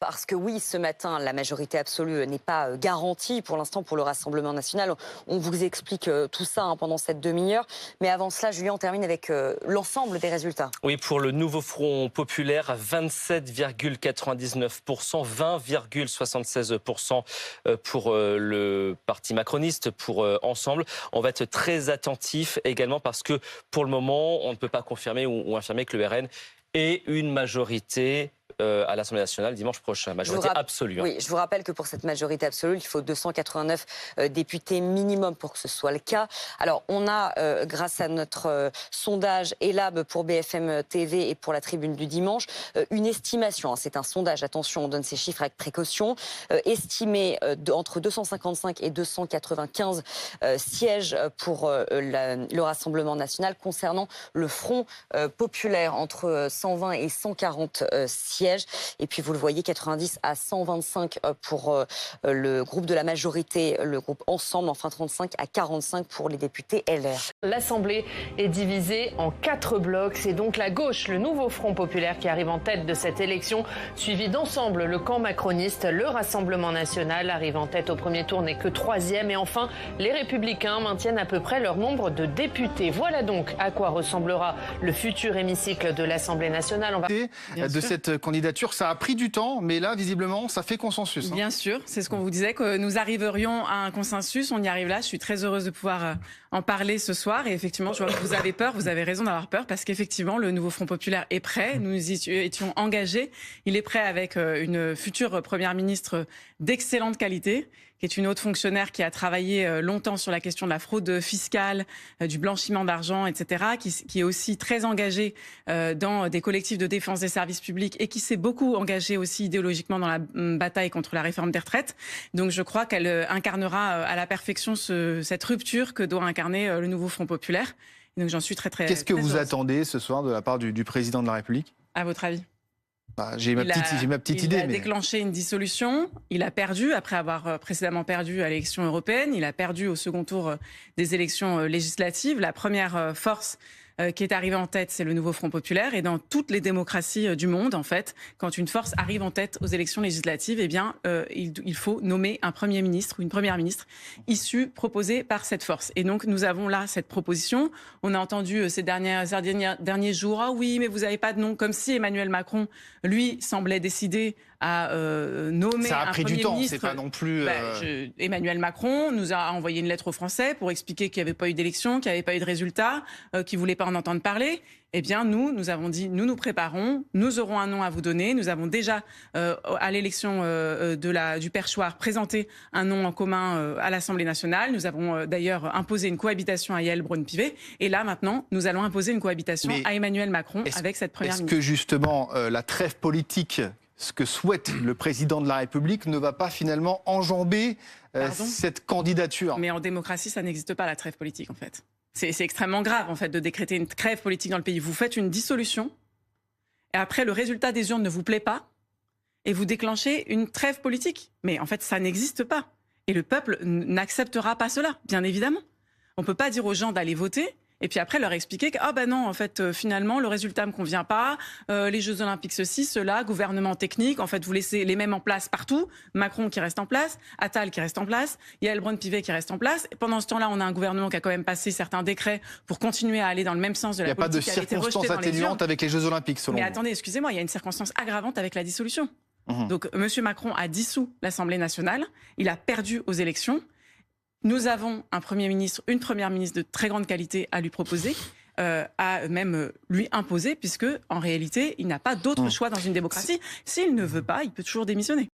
Parce que oui, ce matin, la majorité absolue n'est pas garantie pour l'instant pour le Rassemblement national. On vous explique tout ça pendant cette demi-heure. Mais avant cela, Julien, on termine avec l'ensemble des résultats. Oui, pour le nouveau Front populaire, 27,99%, 20,76% pour le parti macroniste, pour Ensemble. On va être très attentif également parce que pour le moment, on ne peut pas confirmer ou affirmer que le RN ait une majorité à l'Assemblée nationale dimanche prochain. Majorité absolue. Oui, je vous rappelle que pour cette majorité absolue, il faut 289 députés minimum pour que ce soit le cas. Alors, on a, grâce à notre sondage ELAB pour BFM TV et pour la Tribune du dimanche, une estimation. C'est un sondage, attention, on donne ces chiffres avec précaution, estimé entre 255 et 295 sièges pour le Rassemblement national concernant le Front populaire, entre 120 et 140 sièges. Et puis vous le voyez, 90 à 125 pour le groupe de la majorité, le groupe Ensemble, enfin 35 à 45 pour les députés LR. L'Assemblée est divisée en 4 blocs. C'est donc la gauche, le nouveau Front populaire, qui arrive en tête de cette élection, suivi d'Ensemble, le camp macroniste. Le Rassemblement national arrive en tête au premier tour, n'est que 3e. Et enfin, les Républicains maintiennent à peu près leur nombre de députés. Voilà donc à quoi ressemblera le futur hémicycle de l'Assemblée nationale. De cette candidature, ça a pris du temps, mais là, visiblement, ça fait consensus. Bien sûr, c'est ce qu'on vous disait, que nous arriverions à un consensus. On y arrive là. Je suis très heureuse de pouvoir en parler ce soir. Et effectivement, je vois que vous avez peur. Vous avez raison d'avoir peur parce qu'effectivement, le nouveau Front populaire est prêt. Nous y étions engagés. Il est prêt avec une future première ministre d'excellente qualité, qui est une haute fonctionnaire qui a travaillé longtemps sur la question de la fraude fiscale, du blanchiment d'argent, etc., qui est aussi très engagée dans des collectifs de défense des services publics et qui s'est beaucoup engagée aussi idéologiquement dans la bataille contre la réforme des retraites. Donc je crois qu'elle incarnera à la perfection cette rupture que doit incarner le nouveau Front populaire. Et donc j'en suis très Qu'est-ce que vous heureuse. attendez ce soir de la part du président de la République ? À votre avis ? J'ai ma petite idée. Il a déclenché une dissolution. Il a perdu, après avoir précédemment perdu à l'élection européenne. Il a perdu au second tour des élections législatives. La première force qui est arrivée en tête, c'est le nouveau Front populaire. Et dans toutes les démocraties du monde, en fait, quand une force arrive en tête aux élections législatives, eh bien, il faut nommer un Premier ministre ou une Première ministre issue, proposée par cette force. Et donc, nous avons là cette proposition. On a entendu ces derniers jours, ah oui, mais vous n'avez pas de nom, comme si Emmanuel Macron, lui, semblait décidé à nommer ça a un pris Premier du temps, ministre. c'est pas non plus... Emmanuel Macron nous a envoyé une lettre aux Français pour expliquer qu'il n'y avait pas eu d'élection, qu'il n'y avait pas eu de résultat, qu'il ne voulait pas en entendre parler. Eh bien, nous avons dit, nous préparons, nous aurons un nom à vous donner. Nous avons déjà, à l'élection du perchoir, présenté un nom en commun à l'Assemblée nationale. Nous avons d'ailleurs imposé une cohabitation à Yael Braun-Pivet. Et là, maintenant, nous allons imposer une cohabitation à Emmanuel Macron avec cette première ministre. Est-ce que justement, la trêve politique, ce que souhaite le président de la République, ne va pas finalement enjamber cette candidature ? Mais en démocratie, ça n'existe pas, la trêve politique, en fait. C'est extrêmement grave, en fait, de décréter une trêve politique dans le pays. Vous faites une dissolution, et après, le résultat des urnes ne vous plaît pas, et vous déclenchez une trêve politique. Mais en fait, ça n'existe pas. Et le peuple n'acceptera pas cela, bien évidemment. On ne peut pas dire aux gens d'aller voter, et puis après leur expliquer que, ah ben non, en fait, finalement, le résultat ne me convient pas, les Jeux Olympiques, ceci, cela, gouvernement technique, en fait, vous laissez les mêmes en place partout, Macron qui reste en place, Attal qui reste en place, Yael Braun-Pivet qui reste en place. Et pendant ce temps-là, on a un gouvernement qui a quand même passé certains décrets pour continuer à aller dans le même sens de la politique. Il n'y a pas de circonstance atténuante avec les Jeux Olympiques, selon vous. Mais attendez, excusez-moi, il y a une circonstance aggravante avec la dissolution. Donc, M. Macron a dissous l'Assemblée nationale, il a perdu aux élections. Nous avons un Premier ministre, une Première ministre de très grande qualité à lui proposer, à même lui imposer, puisque en réalité, il n'a pas d'autre choix dans une démocratie. S'il ne veut pas, il peut toujours démissionner.